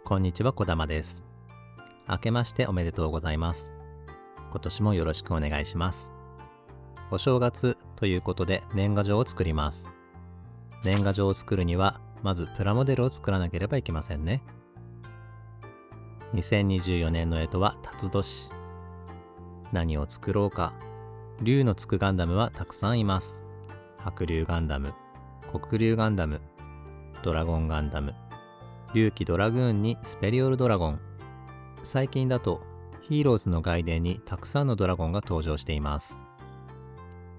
こんにちは、こだまです。明けましておめでとうございます。今年もよろしくお願いします。お正月ということで年賀状を作ります。年賀状を作るにはまずプラモデルを作らなければいけませんね。2024年の干支は辰年。何を作ろうか。竜のつくガンダムはたくさんいます。白竜ガンダム、黒竜ガンダム、ドラゴンガンダム、龍騎ドラグーンにスペリオルドラゴン。最近だとヒーローズの外伝にたくさんのドラゴンが登場しています。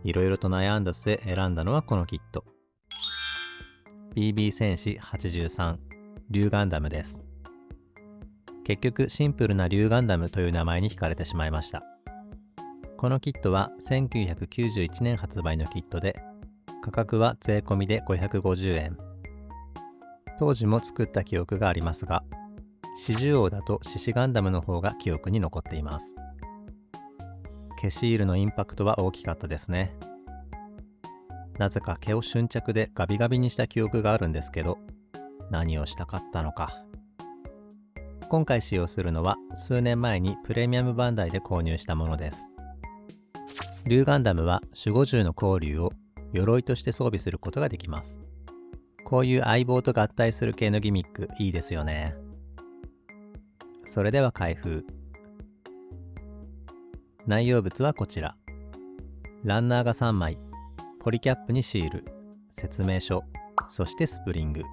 いろいろと悩んだ末選んだのはこのキット。BB 戦士83竜ガンダムです。結局シンプルな竜ガンダムという名前に惹かれてしまいました。このキットは1991年発売のキットで、価格は税込みで550円。当時も作った記憶がありますが、四十王だと獅子ガンダムの方が記憶に残っています。毛シールのインパクトは大きかったですね。なぜか毛を瞬着でガビガビにした記憶があるんですけど、何をしたかったのか。今回使用するのは数年前にプレミアムバンダイで購入したものです。竜ガンダムは守護獣の光竜を鎧として装備することができます。こういう相棒と合体する系のギミックいいですよね。それでは開封。内容物はこちら。ランナーが3枚、ポリキャップにシール、説明書、そしてスプリング。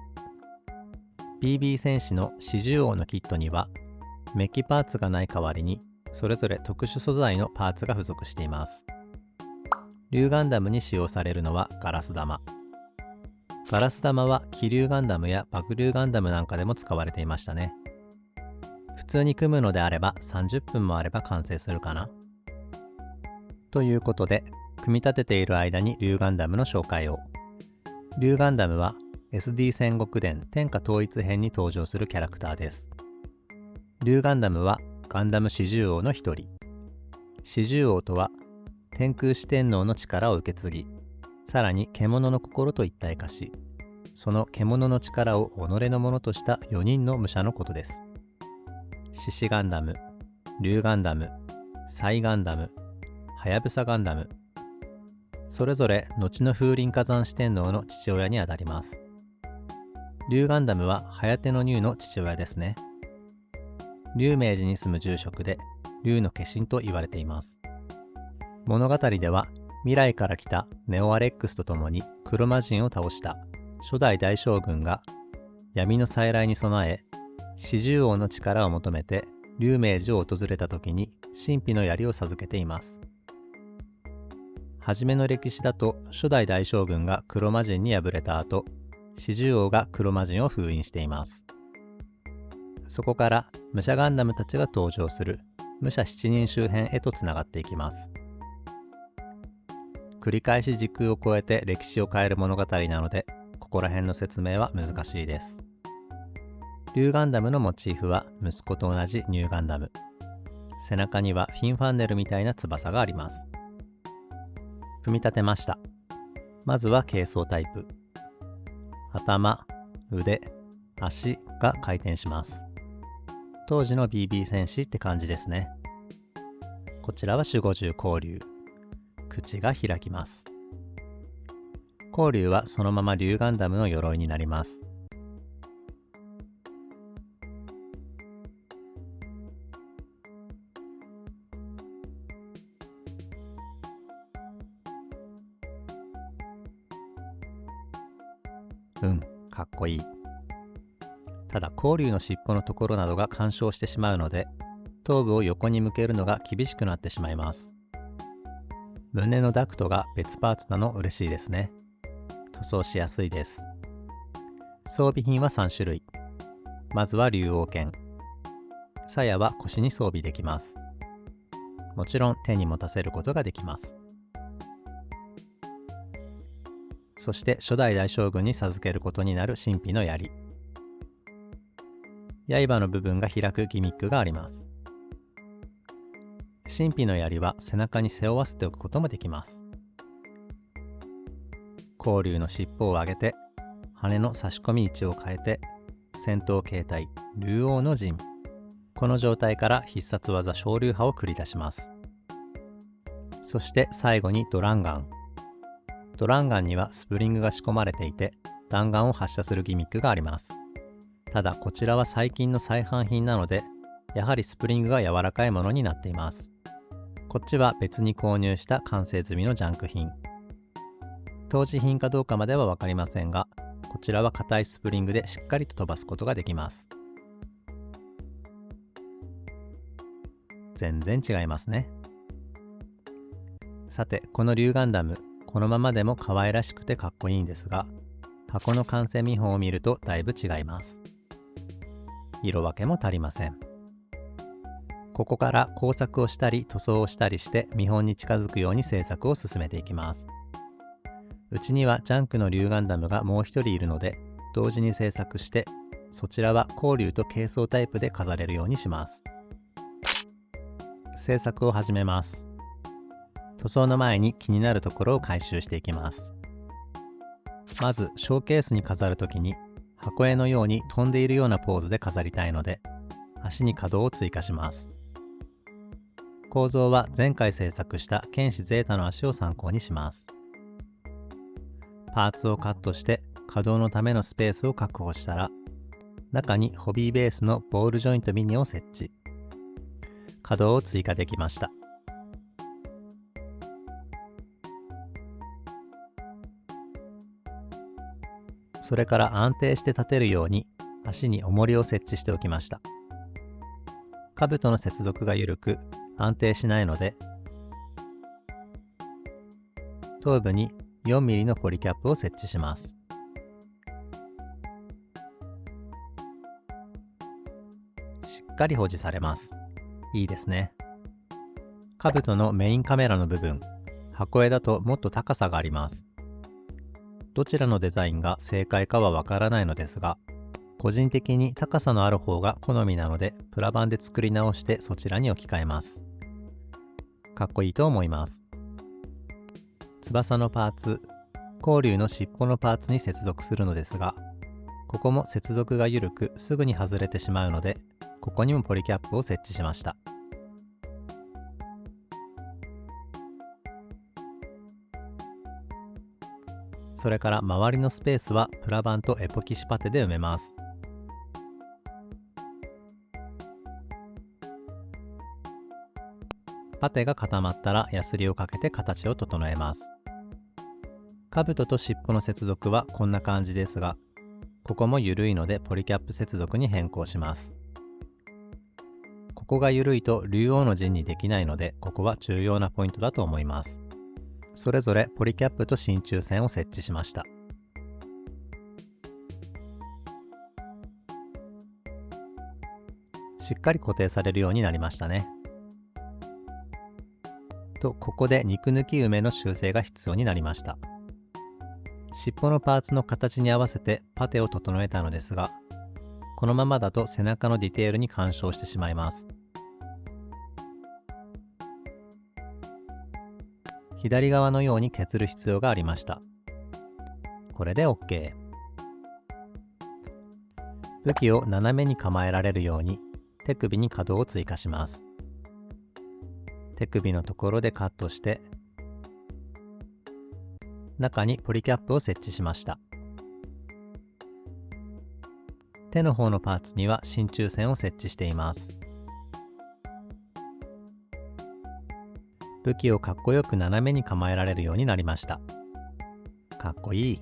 BB 戦士の四十王のキットにはメッキパーツがない代わりにそれぞれ特殊素材のパーツが付属しています。竜ガンダムに使用されるのはガラス玉。ガラス玉は気竜ガンダムや爆竜ガンダムなんかでも使われていましたね。普通に組むのであれば30分もあれば完成するかな。ということで、組み立てている間に竜ガンダムの紹介を。竜ガンダムは SD 戦国伝天下統一編に登場するキャラクターです。竜ガンダムはガンダム四十王の一人。四十王とは天空四天王の力を受け継ぎ、さらに獣の心と一体化し、その獣の力を己のものとした4人の武者のことです。獅子ガンダム、竜ガンダム、サイガンダム、ハヤブサガンダム。それぞれ後の風林火山四天王の父親にあたります。竜ガンダムはハテのニューの父親ですね。竜明寺に住む住職で、竜の化身と言われています。物語では未来から来たネオアレックスと共に黒魔人を倒した初代大将軍が闇の再来に備え、四十王の力を求めて竜明寺を訪れた時に神秘の槍を授けています。初めの歴史だと初代大将軍が黒魔人に敗れた後、四十王が黒魔人を封印しています。そこから武者ガンダムたちが登場する武者7人周辺へとつながっていきます。繰り返し時空を超えて歴史を変える物語なので、ここら辺の説明は難しいです。竜ガンダムのモチーフは息子と同じニューガンダム。背中にはフィンファンネルみたいな翼があります。組み立てました。まずは軽装タイプ。頭、腕、足が回転します。当時の BB 戦士って感じですね。こちらは守護獣光竜。口が開きます。光竜はそのまま竜ガンダムの鎧になります。かっこいい。ただ光竜の尻尾のところなどが干渉してしまうので、頭部を横に向けるのが厳しくなってしまいます。胸のダクトが別パーツなの嬉しいですね。塗装しやすいです。装備品は3種類。まずは竜王剣。鞘は腰に装備できます。もちろん手に持たせることができます。そして初代大将軍に授けることになる神秘の槍。刃の部分が開くギミックがあります。神秘の槍は背中に背負わせておくこともできます。光竜の尻尾を上げて羽の差し込み位置を変えて戦闘形態竜王の陣。この状態から必殺技昇竜派を繰り出します。そして最後にドランガン。ドランガンにはスプリングが仕込まれていて弾丸を発射するギミックがあります。ただこちらは最近の再販品なのでやはりスプリングが柔らかいものになっています。こっちは別に購入した完成済みのジャンク品。当時品かどうかまでは分かりませんが、こちらは硬いスプリングでしっかりと飛ばすことができます。全然違いますね。さて、この竜ガンダム、このままでも可愛らしくてかっこいいんですが、箱の完成見本を見るとだいぶ違います。色分けも足りません。ここから工作をしたり塗装をしたりして見本に近づくように制作を進めていきます。うちにはジャンクの竜ガンダムがもう一人いるので同時に制作して、そちらは光竜と軽装タイプで飾れるようにします。制作を始めます。塗装の前に気になるところを回収していきます。まずショーケースに飾るときに箱絵のように飛んでいるようなポーズで飾りたいので足に可動を追加します。構造は前回制作した剣士ゼータの足を参考にします。パーツをカットして可動のためのスペースを確保したら、中にホビーベースのボールジョイントミニを設置。可動を追加できました。それから安定して立てるように足に重りを設置しておきました。兜の接続が緩く安定しないので、頭部に4ミリのポリキャップを設置します。しっかり保持されます。いいですね。兜のメインカメラの部分、箱絵だともっと高さがあります。どちらのデザインが正解かはわからないのですが、個人的に高さのある方が好みなのでプラ板で作り直してそちらに置き換えます。かっこいいと思います。翼のパーツ、光竜の尻尾のパーツに接続するのですが、ここも接続が緩くすぐに外れてしまうので、ここにもポリキャップを設置しました。それから周りのスペースはプラ板とエポキシパテで埋めます。パテが固まったらヤスリをかけて形を整えます。兜と尻尾の接続はこんな感じですが、ここも緩いのでポリキャップ接続に変更します。ここが緩いと竜王の陣にできないので、ここは重要なポイントだと思います。それぞれポリキャップと真鍮線を設置しました。しっかり固定されるようになりましたね。と、ここで肉抜き埋めの修正が必要になりました。尻尾のパーツの形に合わせてパテを整えたのですが、このままだと背中のディテールに干渉してしまいます。左側のように削る必要がありました。これで OK。武器を斜めに構えられるように手首に可動を追加します。手首のところでカットして中にポリキャップを設置しました。手の方のパーツには真鍮線を設置しています。武器をかっこよく斜めに構えられるようになりました。かっこいい。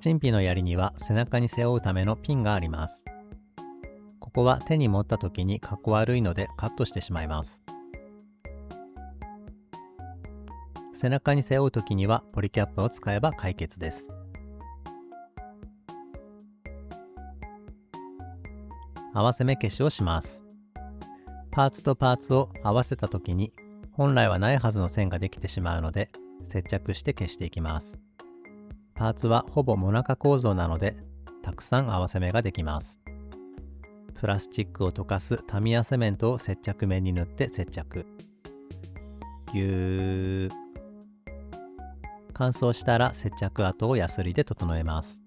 神秘の槍には背中に背負うためのピンがあります。ここは手に持った時にかっこ悪いのでカットしてしまいます。背中に背負う時にはポリキャップを使えば解決です。合わせ目消しをします。パーツとパーツを合わせた時に本来はないはずの線ができてしまうので接着して消していきます。パーツはほぼモナカ構造なのでたくさん合わせ目ができます。プラスチックを溶かすタミヤセメントを接着面に塗って接着。ぎゅー。乾燥したら接着跡をヤスリで整えます。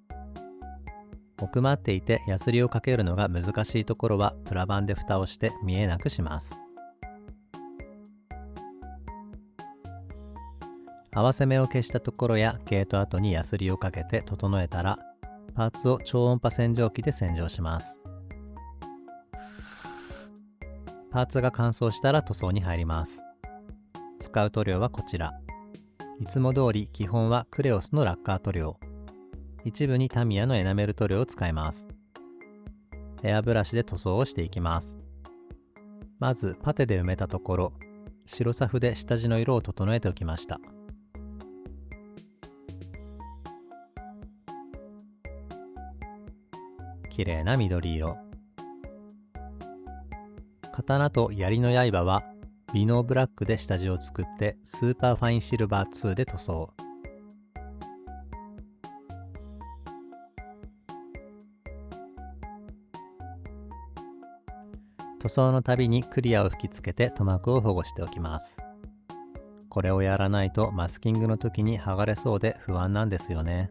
奥まっていてヤスリをかけるのが難しいところはプラ板で蓋をして見えなくします。合わせ目を消したところやゲート跡にヤスリをかけて整えたら、パーツを超音波洗浄機で洗浄します。パーツが乾燥したら塗装に入ります。使う塗料はこちら。いつも通り基本はクレオスのラッカー塗料。一部にタミヤのエナメル塗料を使います。エアブラシで塗装をしていきます。まずパテで埋めたところ、白サフで下地の色を整えておきました。綺麗な緑色。刀と槍の刃は美濃ブラックで下地を作ってスーパーファインシルバー2で塗装。塗装のたびにクリアを吹きつけて塗膜を保護しておきます。これをやらないとマスキングの時に剥がれそうで不安なんですよね。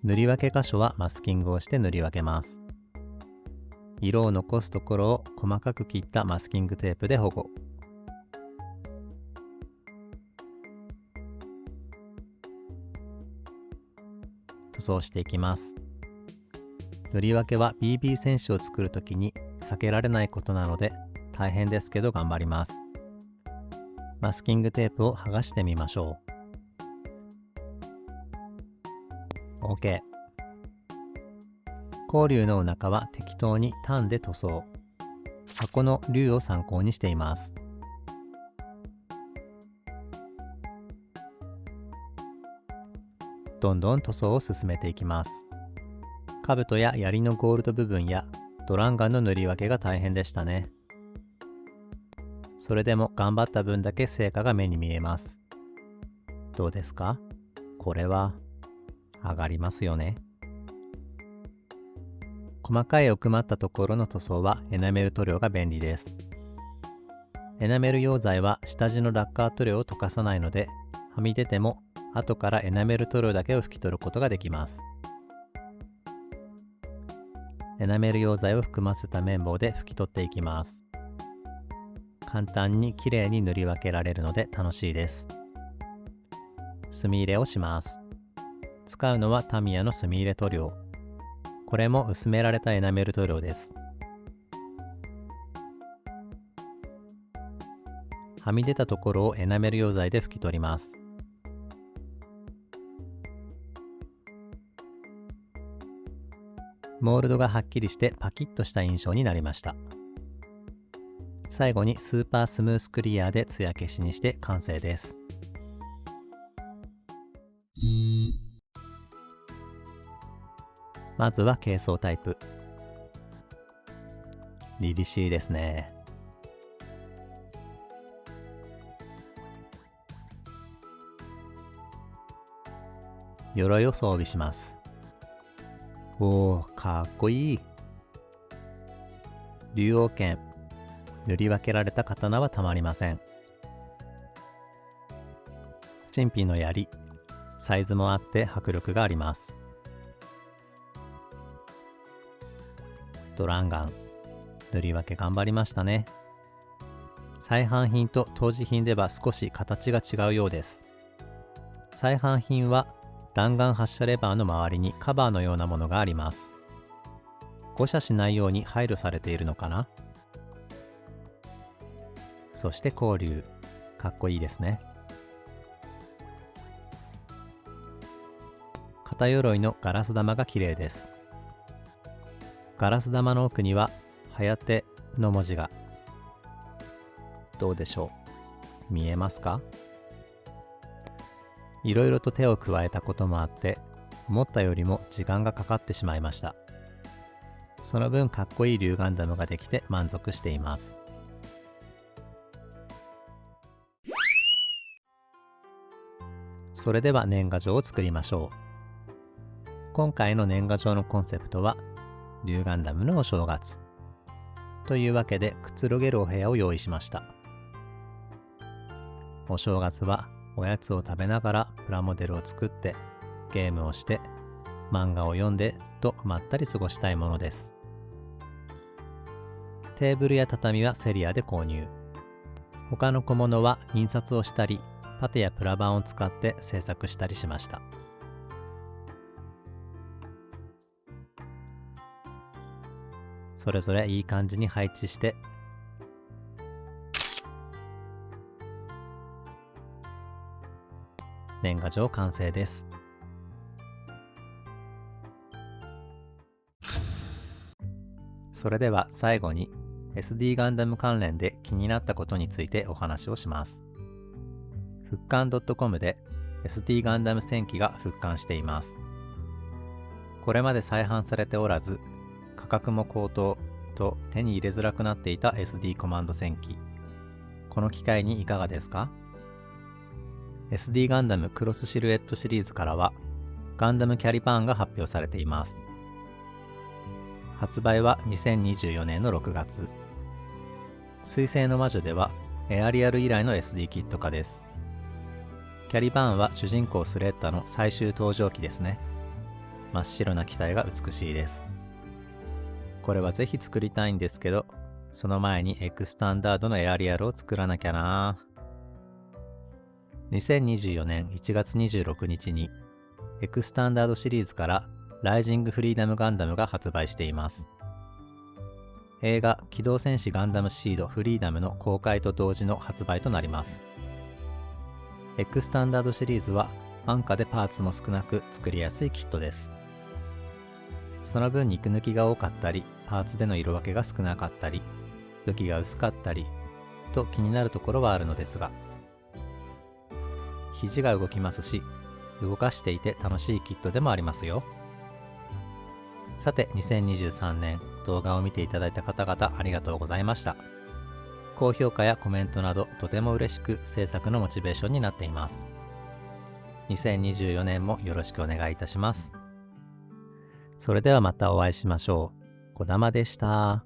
塗り分け箇所はマスキングをして塗り分けます。色を残すところを細かく切ったマスキングテープで保護。塗装していきます。塗り分けは BB 戦士を作るときに避けられないことなので大変ですけど頑張ります。マスキングテープを剥がしてみましょう。 OK。 光龍のお腹は適当に単で塗装。箱の龍を参考にしています。どんどん塗装を進めていきます。兜や槍のゴールド部分やドランガンの塗り分けが大変でしたね。それでも頑張った分だけ成果が目に見えます。どうですか？これは上がりますよね。細かい奥まったところの塗装はエナメル塗料が便利です。エナメル溶剤は下地のラッカー塗料を溶かさないので、はみ出ても後からエナメル塗料だけを拭き取ることができます。エナメル溶剤を含ませた綿棒で拭き取っていきます。簡単にきれいに塗り分けられるので楽しいです。墨入れをします。使うのはタミヤの墨入れ塗料。これも薄められたエナメル塗料です。はみ出たところをエナメル溶剤で拭き取ります。モールドがはっきりしてパキッとした印象になりました。最後にスーパースムースクリアで艶消しにして完成です。まずは軽装タイプ。凛々しいですね。鎧を装備します。おー、かっこいい。竜王剣。塗り分けられた刀はたまりません。陳皮の槍。サイズもあって迫力があります。ドランガン。塗り分け頑張りましたね。再販品と当時品では少し形が違うようです。再販品は弾丸発射レバーの周りにカバーのようなものがあります。誤射しないように配慮されているのかな。そして光龍。かっこいいですね。片鎧のガラス玉が綺麗です。ガラス玉の奥にははやての文字が。どうでしょう？見えますか？いろいろと手を加えたこともあって思ったよりも時間がかかってしまいました。その分かっこいい龍ガンダムができて満足しています。それでは年賀状を作りましょう。今回の年賀状のコンセプトは龍ガンダムのお正月というわけでくつろげるお部屋を用意しました。お正月はおやつを食べながらプラモデルを作ってゲームをして漫画を読んでとまったり過ごしたいものです。テーブルや畳はセリアで購入。他の小物は印刷をしたり、パテやプラ板を使って制作したりしました。それぞれいい感じに配置して、年賀状完成です。それでは最後に SD ガンダム関連で気になったことについてお話をします。復刊 .com で SD ガンダム戦記が復刊しています。これまで再販されておらず、価格も高騰と手に入れづらくなっていた SD コマンド戦記。この機会にいかがですか？ SD ガンダムクロスシルエットシリーズからはガンダムキャリバーンが発表されています。発売は2024年の6月。水星の魔女ではエアリアル以来の SD キット化です。キャリバーンは主人公スレッタの最終登場機ですね。真っ白な機体が美しいです。これはぜひ作りたいんですけど、その前にエクスタンダードのエアリアルを作らなきゃな。2024年1月26日にエクスタンダードシリーズからライジングフリーダムガンダムが発売しています。映画機動戦士ガンダムシードフリーダムの公開と同時の発売となります。エクスタンダードシリーズは安価でパーツも少なく作りやすいキットです。その分肉抜きが多かったり、パーツでの色分けが少なかったり、武器が薄かったりと気になるところはあるのですが、肘が動きますし、動かしていて楽しいキットでもありますよ。さて、2023年動画を見ていただいた方々ありがとうございました。高評価やコメントなどとても嬉しく制作のモチベーションになっています。2024年もよろしくお願いいたします。それではまたお会いしましょう。こだまでした。